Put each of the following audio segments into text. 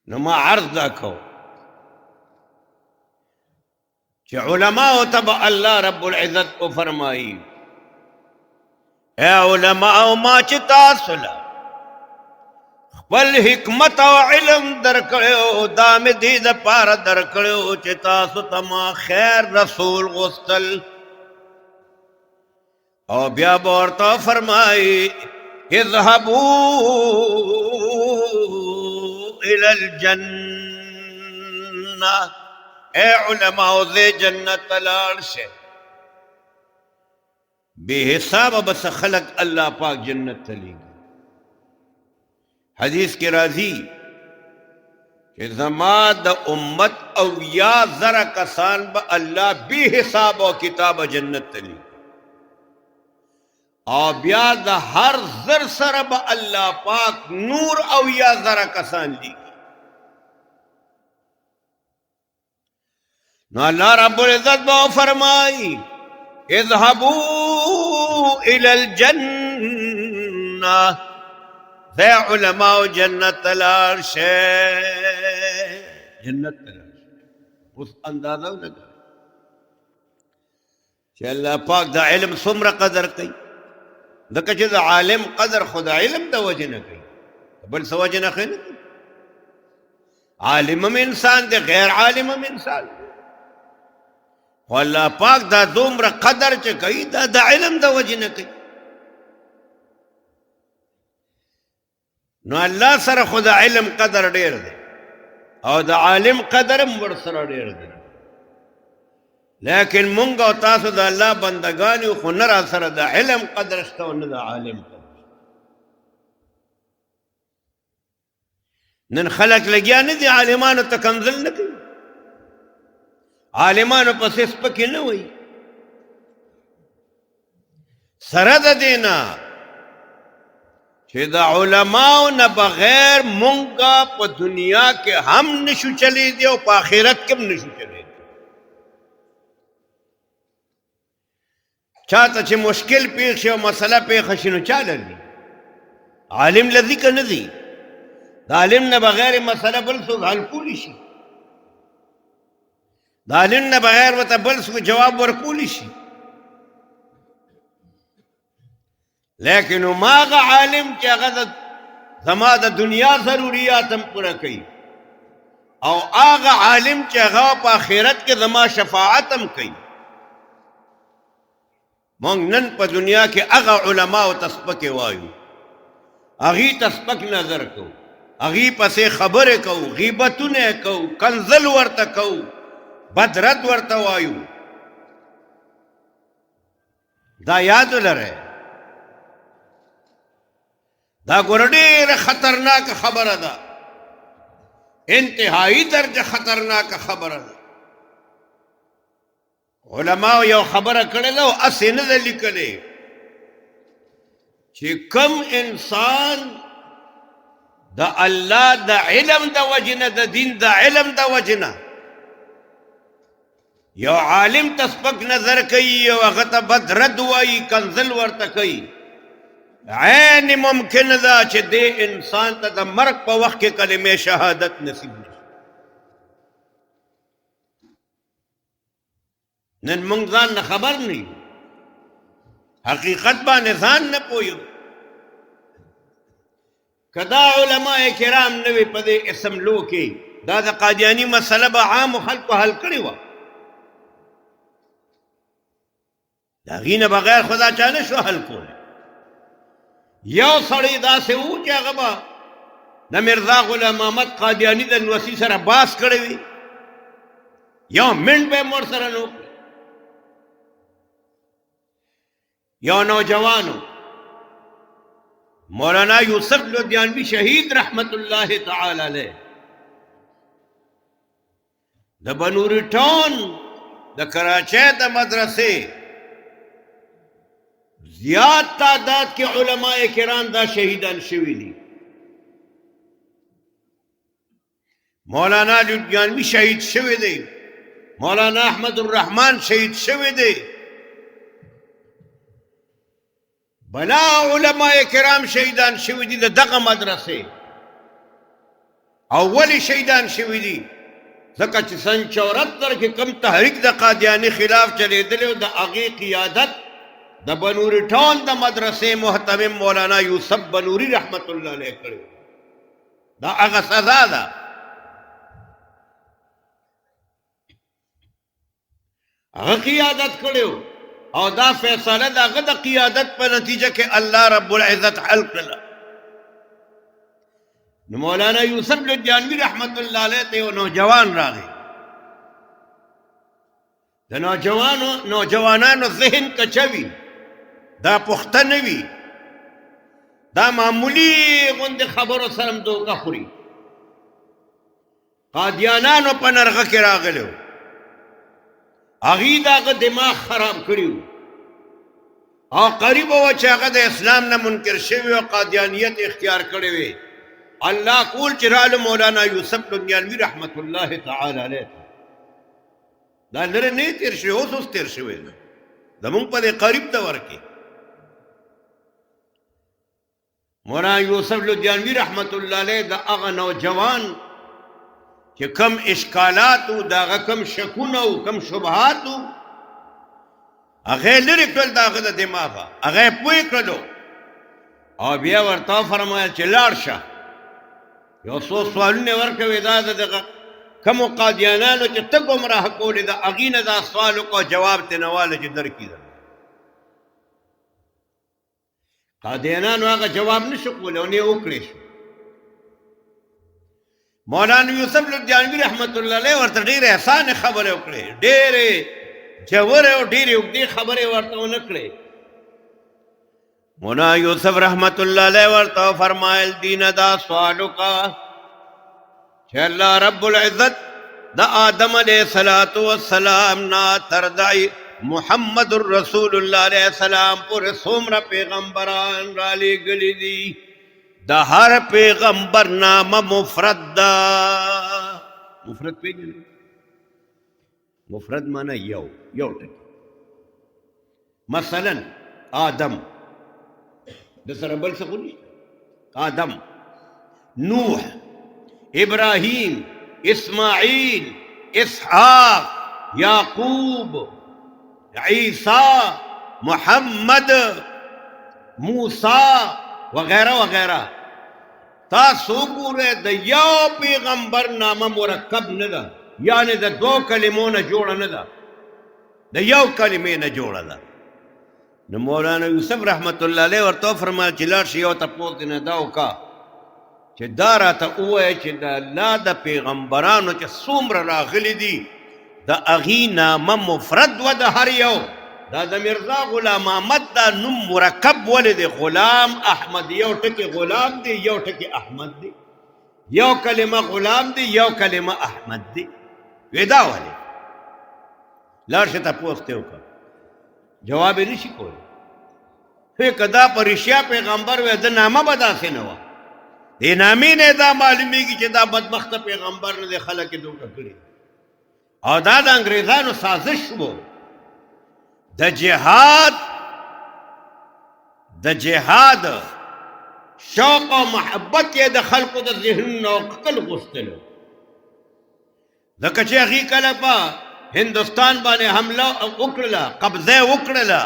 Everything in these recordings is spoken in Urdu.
نو ما عرض دا کو چې علماء تبع الله رب العزت کو فرمائی اے علماء ما چې تاسو له خپل حکمت او علم درکړو دا مې دې دپاره درکړو چې تاسو ته ما خیر رسول غوښتل او بیا به ورته فرمایي اذهبوا الى الجنه اے علماء دې جنت ته لاړ شئ بے حساب بس خلق اللہ پاک جنت ته لیږي حدیث کے راضی کہ زما د امت او یا ذرا کسان با اللہ بے حساب و کتاب جنت ته لیږي او بیا د هر زر سره با اللہ پاک نور او یا ذرا کسان لیږي نو اللہ رب العزت با فرمائی اذهبوا الى الجنه ذا علماء جنت تلار شے جنت تلار شے اس اندازہ لگا کہ اللہ پاک دا علم سمر قدر کئی دکا چیز عالم قدر خدا علم دا وجہ نہ کئی بل سوجہ نہ خی نہ کئی عالم میں انسان دے غیر عالم میں انسان دے واللہ پاک دا دومر قدر چے کئی دا علم دا وجہ نہ کئی نو اللہ سر خدا علم قدر ډیر دے او دا عالم قدرم ور سره ډیر دے لیکن مونږ او تاسو دا اللہ بندگانی خو نه را سره دا علم قدر شته او نه دا عالم قدر نن خلق لګیا نه دي عالمانو ته کنزل نه کوي عالمانو پسې سپکې نه وایي سره د دینا کہ دا علماء نہ بغیر مونگا پا دنیا کے ہم نشو چلے دے اور پا آخرت کم نشو چلے دے چاہتا چھے مشکل پیخ شے و مسئلہ پیخ شنو چالا لی عالم لذی کا نذی دا عالم نہ بغیر مسئلہ بلسو حل کولی شی دا عالم نہ بغیر وطا بلسو جواب ورکولی شی لیکن ماغا عالم چی اغا زما دا دنیا ضروریاتم پورا کئی او آغا عالم چی اغا پا آخرت کے زما شفاعتم کئی مونگ نن پا دنیا کے اغا علماء تسپک وایو اغی تسپک نظر کو اغی پسے خبر کو غیبتن کو کنزل ورتا کو بدرد ورتا وایو دا یاد لرے دا گردیر خطرناک خبر دا انتہائی درجہ خطرناک خبر دا علماء یو خبر کرے دا اسی نظر لکلے چی کم انسان دا اللہ دا علم دا وجنہ دا دین دا علم دا وجنہ یو عالم تسپک نظر کئی یو اغت بدرد وائی کنزل ورتا کئی عین ممکن دا چھ دے انسان تا دا مرگ پا وقت کے کلمہ شہادت نصیب نشی نن منگزان نہ خبر نہیں حقیقت با نظان نہ پویو کدا علماء کرام نوی پدے اسم لو کے دا قادیانی مسئلہ با عام خلق کو حل کری وا دا غین بغیر خدا چانے شو حل کو یو سڑی دا سے او کیا غبا نہ مرزا غلام احمد قادیانی دا Nosy sir boss کروی you minute بے مور سر نو یو نوجوانو مولانا یوسف لدھیانوی شہید رحمت اللہ تعالی علیہ دا بنوری ٹون دا کراچے دا مدرسے زیاد تعداد کے علماء کرام دا شہیدان شوی دی مولانا لدھیانوی شہید شوی دی مولانا احمد الرحمن شہید شوی دی بلا علماء کرام شہیدان شوی دی دا دغا مدرسے اولی شهیدان شوي دي ځکه چې سن 74 کې کم تحریک د قادیانی خلاف چلیدلی د هغې قیادت د بنوري ټاون د مدرسې محتمم مولانا یوسف بنوري رحمت الله علیه کړی دا هغه سزا ده هغه قیادت کړی او دا فیصله د هغه د قیادت په نتیجه کې الله رب العزت حل کړله نو مولانا یوسف لدیانوی رحمت الله علیه ته یو نوجوان راغی د نوجوانانو ذهن کچوي دا پخته نه وي دا معمولی غوندې خبرو سره هم دوکه خوري قادیانانو په نرغه کې راغلی و هغې د هغه دماغ خراب کړي و او قریب وه چې هغه د اسلام نه منکر شوي او قادیانیت اختیار کړی وی الله کول چې رالو مولانا یوسف لدیانوي رحمت الله تعالی علیه دا لرې نه تیر شوی اوس تیر شوی دی زمونږ په دې قریب دور کې مولانا یوسف لدیانوي رحمت الله علیه د هغه نوجوان چې کم اشکالات و د هغه کم شکونه و کم شبهات و هغې لرې کړل د هغه د دماغه هغه یې پوه کړلو او بیا ورته فرمایل چې لاړ شه یو څو سوالونه یې ورکوي دا د دغه کمو قادیانانو چې ته ګمراه کولې د هغې نه دا سوال وکړه جواب ترې نه واله چې درکړي ده قادیانانو هغه جواب نه شو کولی او نه یې وکړی شو مولانا یوسف لدیانوي رحمت الله علیه ورته ډېرې احسانې خبرې وکړې ډېرې جوړې او ډېرې اوږدې خبرې ورته ونه کړې مولانا یوسف رحمت الله علیه ورته فرمایل دینه دا سوال وکړه چې الله رب العزت د آدم علیه السلام نه تر د محمد رسول الله علیه السلام پورې څومره پیغمبران رالیږلي دي د هر پیغمبر نامه مفرد ده مفرد پیژنئ مفرد معنی یو ټکی مثلا آدم د سره بل څه خو نشته آدم نوح ابراهیم اسماعیل اسحاق یعقوب عیسی محمد موسی وغیرہ وغیرہ تاسو ګورئ د یو پیغمبر نامه مرکب نه ده یعنی د دو کلمو نه جوړه نه ده د یو کلمې نه جوړه ده نو مولانا یوسف رحمت الله علیه ورته فرمایل چې لاړ شي یو تپوس دې نه دا وکړه چې دا راته ووایه چې د الله د پیغمبرانو چې څومره راغلي دي د هغې نامه مفرد و د هر یو دا د مرزا غلام احمد دا نوم مرکب ولې دی Ghulam Ahmad you ټکي Ghulam the you ټکي Ahmad the you کلمه Ghulam the you کلمه Ahmad دی وی دا ولې لاړ شه تپوس ته وکړه جواب یې نشي کولی که دا په رښتیا پیغمبر وی د نامه به داسې نه وه دې نامې نه دا معلومیږي چې دا بدبخته پیغمبر نه دی خلک یې دوکه کړي او دا د انګریزانو سازش و د جهاد شوق او محبت یې د خلقو د ذهنونو عقل غوښتلو ځکه چې هغې کله په هندوستان باندې حمله وکړله قبضه وکړله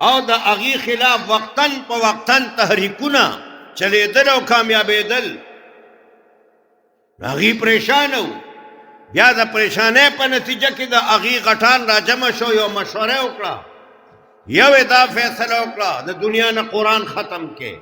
او د هغې خلاف وقتاً په وقتاً تحریکونه چلیدل او کامیابېدل هغې پریشانه و بیا د پریشانۍ په نتیجه کې د هغې غټان راجمع شو یو مشوره وکړه یو یې دا فیصله وکړه د دنیا نه قرآن ختم کې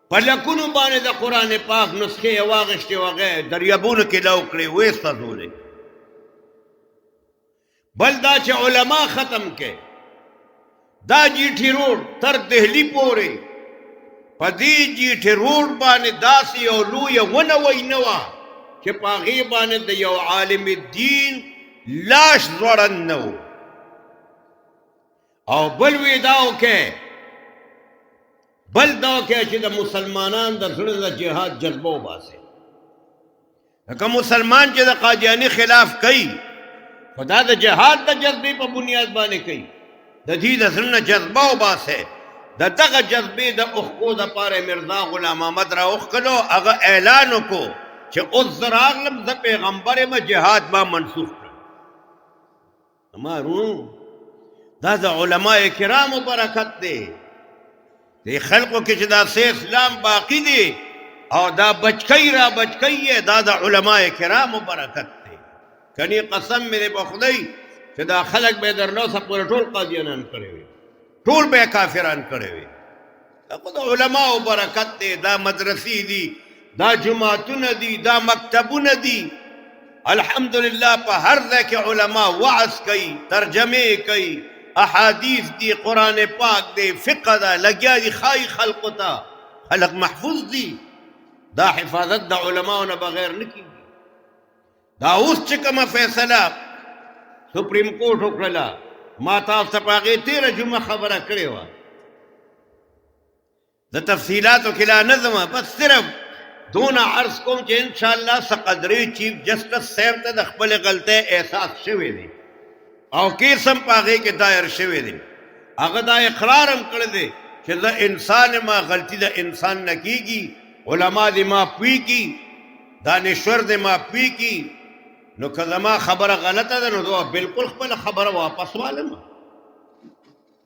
په لکونو باندې د قرآن پاک نسخې یې واخیستې هغې دریابونو کې لو کړې ویې سوځولې بل دا چې علما ختم کې دا جیټي روډ تر دهلي پورې په دې جیټي روډ باندې داسې یو لویه ونه وینه وه چې په هغې باندې د یو عالم دین لاش ځوړند نه و او بل وی دا وکړئ چې د مسلمانان د زړه د جهاد جذبه وباسئ لکه مسلمان چې د قادیاني خلاف کوي خو دا د جهاد د جذبې په بنیاد باندې کوي د دې د زړه نه جذبه وباسئ دغه جذبې د اوښکو دپاره مرزا غلام احمد راوښکلو، هغه اعلان وکړو چې اوس زه راغلم، زه پیغمبر یم، جهاد ما منسوخ کړ. زما وروڼو، دا د علماء کرامو برکت دی. دې خلقو کې چې دا سه اسلام باقی دی او دا بچکی را بچکی یې، دا د علماء کرامو برکت دی. کني قسم مې په خدای چې دا خلق به در نو سپورې ټول قاضیانان کړی وي، ټول به کافران کړی وي. دا خو د علماء برکت دی. دا مدرسې دي، دا جماعتونه دي، دا مکتبونه دي. الحمدلله په هر ځای کې علما وعظ کوي، ترجمه کوي، احادیث دي، قرآن پاک دی، فقه ده، لګیا دي خای خلقو ته. خلق محفوظ دي. دا حفاظت د علماو نه بغیر نه کیږي. دا اوس چې کومه فیصله سپریم کورټ وکړله، ما تاسو ته په هغې تېره جمعه خبره کړې وه، د تفصیلاتو کې لا نه ځمه، بس صرف دونه عرض کوم چې انشاءالله څه قدرې چیف جسټس صاحب ته د خپلې غلطۍ احساس شوی دی او کیس هم په هغې کې دایر شوی دی. هغه دا اقرار هم کړی دی چې زه انسان یم، غلطي د انسان نه کېږي، علما دې ما پوي کی، دانشور دې ما پوي کی. نو که زما خبره غلطه ده نو زه بالکل خپله خبره واپس والم.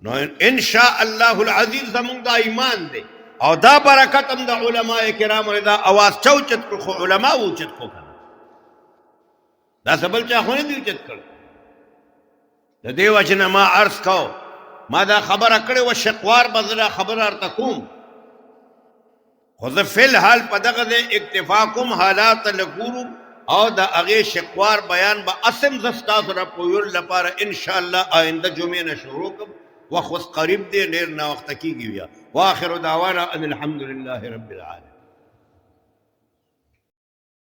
نو انشاء الله العزیز زمونږ دا ایمان دی او دا برکت هم د علماء کرامو دا اواز چا اوچت کړو، خو علما اوچت کړو که نه، دا څه بل چا خو نه دي اوچت کړو. د دې وجې نه ما عرض کو، ما دا خبره کړې وه، شقوار به زه دا خبره ورته کوم، خو زه فی الحال په دغه ځای اکتفا کوم، حالات له ګورو او د هغې شقوار بیان به اسم زه ستاسو راپویولو لپاره انشاءالله آینده جمعې نه شروع کړم. وخت اوس قریب دی، ډېر ناوخته کېږي بیا. واخر دعوانا ان الحمد لله رب العالمين.